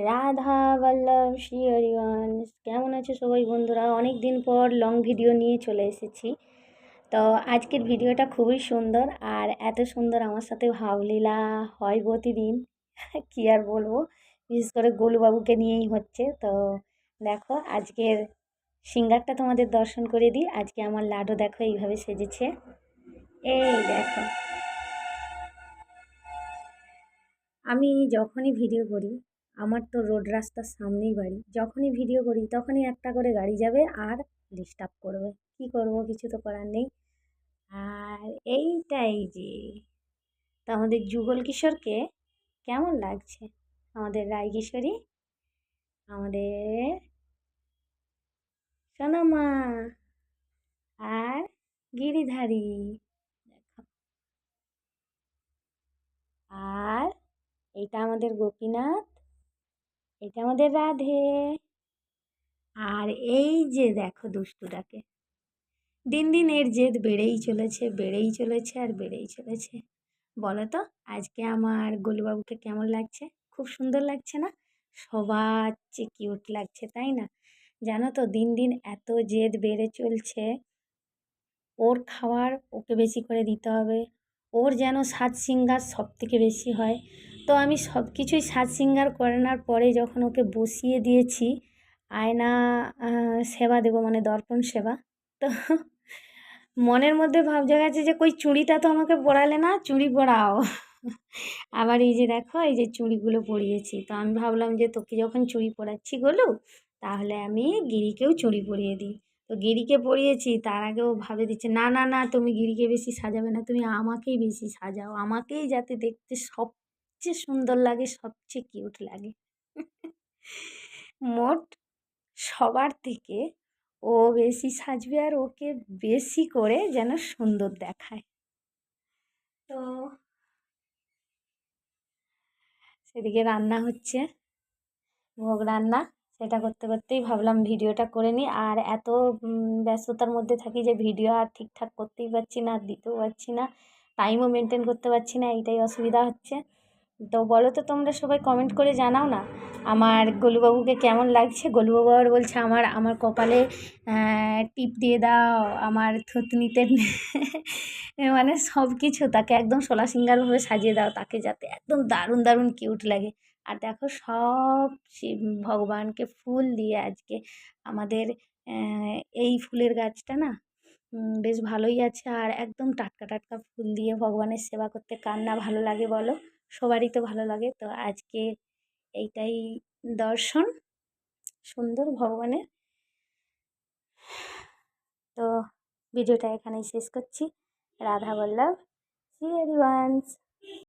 রাধা বল্লভ শ্রী হরিবংশ। কেমন আছে সবাই বন্ধুরা? অনেক দিন পর লং ভিডিও নিয়ে চলে এসেছি। তো আজকের ভিডিওটা খুবই সুন্দর, আর এত সুন্দর আমার সাথে ভাবলীলা হয় প্রতিদিন। কি আর বলবো, বিশেষ করে গোলুবাবুকে নিয়েই হচ্ছে। তো দেখো আজকের সিঙ্গারটা তোমাদের দর্শন করে দিই। আজকে আমার লাডু দেখো এইভাবে সেজেছে। এই দেখো, আমি যখনই ভিডিও করি, আমার তো রোড রাস্তার সামনেই বাড়ি, যখনই ভিডিও করি তখনই একটা করে গাড়ি যাবে আর ডিস্টার্ব করবে। কি করব, কিছু তো করার নেই। আর এইটাই যে, তো আমাদের যুগল কিশোরকে কেমন লাগছে? আমাদের রায় কিশোরী, আমাদের সোনামা, আর গিরিধারী দেখো, আর এটা আমাদের গোপীনাথ, এটা আমাদের রাধে, আর এই যে দেখো দুষ্টুটাকে। দিন দিন এর জেদ বেড়েই চলেছে, বেড়েই চলেছে, আর বেড়েই চলেছে। বলো তো, আজকে আমার গোলুবাবুকে কেমন লাগছে? খুব সুন্দর লাগছে না? সবার চেয়ে কিউট লাগছে, তাই না? জানো তো, দিন দিন এত জেদ বেড়ে চলছে। ওর খাবার ওকে বেশি করে দিতে হবে, ওর যেন সাজ সিঙ্গার সব থেকে বেশি হয়। তো আমি সব কিছুই সাজ সিঙ্গার করানোর পরে যখন ওকে বসিয়ে দিয়েছি আয়না সেবা দেবো, মানে দর্পণ সেবা, তো মনের মধ্যে ভাব জাগাচ্ছে যে কই চুড়িটা তো আমাকে পরালে না, চুড়ি পরাও। আবার এই যে দেখো, এই যে চুড়িগুলো পরিয়েছি, তো আমি ভাবলাম যে তোকে যখন চুড়ি পরাচ্ছি গোলু, তাহলে আমি গিরিকেও চুড়ি পরিয়ে দিই। তো গিরিকে পরিয়েছি, তার আগেও ভাবে দিচ্ছে না না না, তুমি গিরিকে বেশি সাজাবে না, তুমি আমাকেই বেশি সাজাও, আমাকেই যাতে দেখতে সবচেয়ে সুন্দর লাগে, সবচেয়ে কিউট লাগে। মোট সবার থেকে ও বেশি সাজবে, আর ওকে বেশি করে যেন সুন্দর দেখায়। তো সেদিকে রান্না হচ্ছে, ভোগ রান্না। সেটা করতে করতেই ভাবলাম ভিডিওটা করে নিই। আর এত ব্যস্ততার মধ্যে থাকি যে ভিডিও আর ঠিকঠাক করতেই পারছি না, আর দিতেও পারছি না, টাইমও মেনটেন করতে পারছি না, এইটাই অসুবিধা হচ্ছে। তো বলো তো তোমরা সবাই কমেন্ট করে জানাও না আমার গোলুবাবুকে কেমন লাগছে। গোলুবাবু আবার বলছে আমার আমার কপালে টিপ দিয়ে দাও, আমার থুতনিতে মানে সব কিছু তাকে একদম সোলা সিঙ্গারভাবে সাজিয়ে দাও, তাকে যাতে একদম দারুণ দারুণ কিউট লাগে। আর দেখো সব ভগবানকে ফুল দিয়ে আজকে আমাদের এই ফুলের গাছটা না বেশ ভালোই আছে, আর একদম টাটকা টাটকা ফুল দিয়ে ভগবানের সেবা করতে কার না ভালো লাগে বলো? সবারই তো ভালো লাগে। তো আজকে এইটাই দর্শন সুন্দর ভগবানের। তো ভিডিওটা এখানেই শেষ করছি। রাধা বল্লভ শ্রী হরিবংশ।